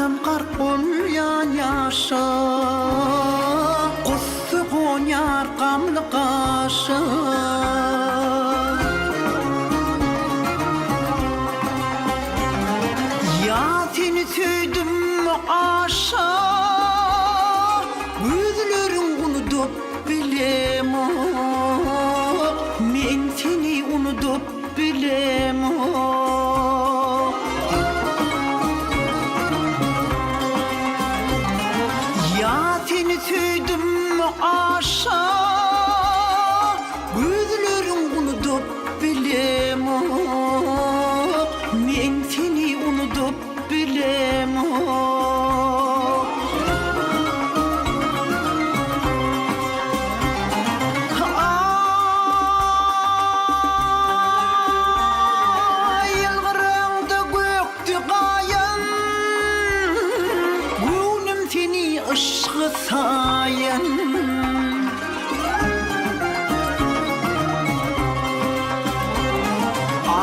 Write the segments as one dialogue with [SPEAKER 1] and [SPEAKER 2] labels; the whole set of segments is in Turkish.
[SPEAKER 1] Atam qark bolýan ýaşa, Gussy goňar gamly gaşa. Ya seni söýdüm aşa, gözleriň unutup bilem. Men seni unutup bilem. Seni söýdüm aşa, gözleriň unutup bilem. Men seni unutup bilem. Ýylgyraňda gökdi gaýan, gönüm seni ışgı sayan.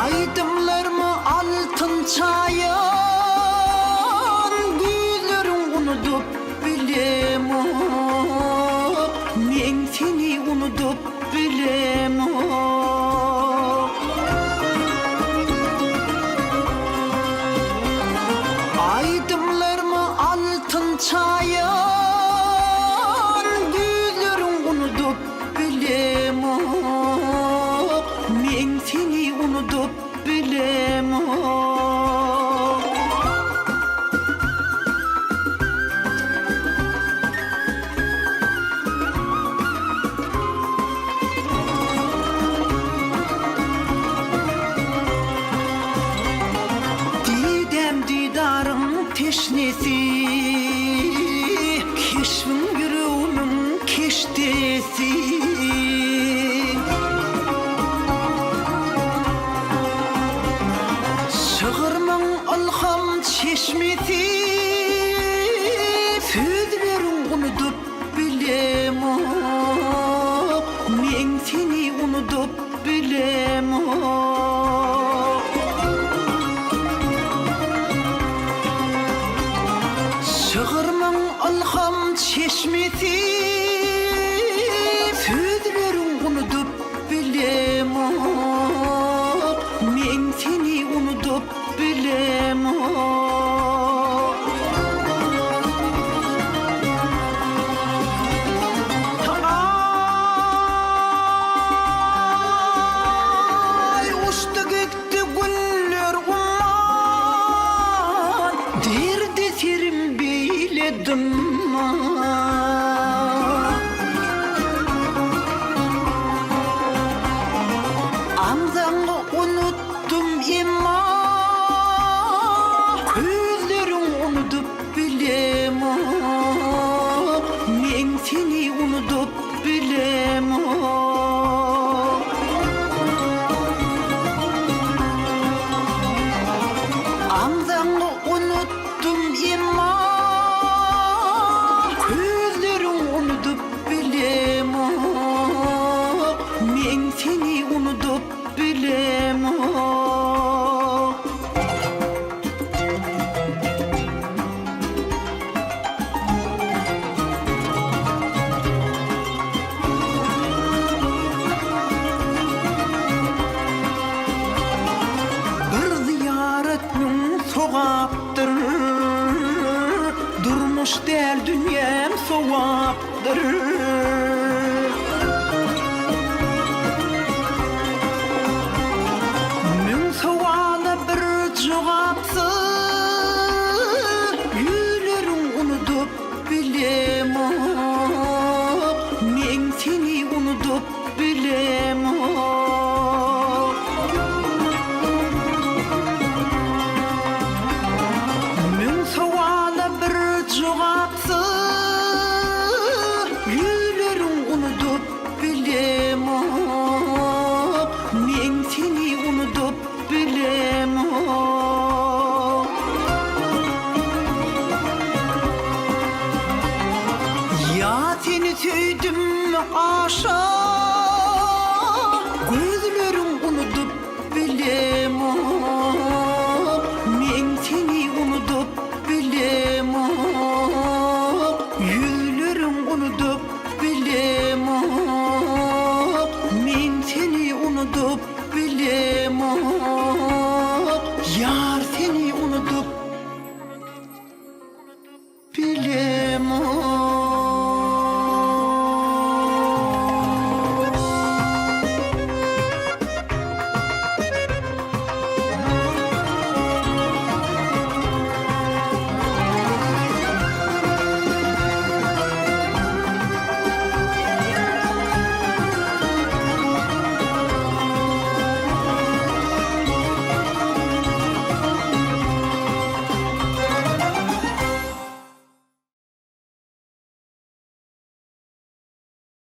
[SPEAKER 1] Aydımlarımı altın çayan, gözlerin unutup bilem. Men seni unutup bilem. Aydımlarımı altın çayan, gözlerin unutup bilem. Men seni unutup bilem. Didem didarın teşnesi, keşfim yüreğimin keştesi. Şığırmın alham çeşmesi, sözlerin unutup bilem. Men seni unutup bilem. Şığırmın alham çeşmesi, sözlerin unutup bilem. Men seni unutup bilem. Ay uçtu gitti güller umman, derdi serim beyledim. Amzanı unuttum imma, gözlerin unutup bilem. Men seni unutup bilem. Amzanı unuttum imma, gözlerin unutup bilem. Men seni unutup bilem. Bir ziyaretmin sogaptır, durmuş del dünyam sowaptır. Men sowada bir jogapsy, yülerin unutup bilem. Men seni unutup bilem. Men sowada bir jogapsy, yülerin unutup bilem. Men seni unutup bilem. Ya seni söýdüm aşa,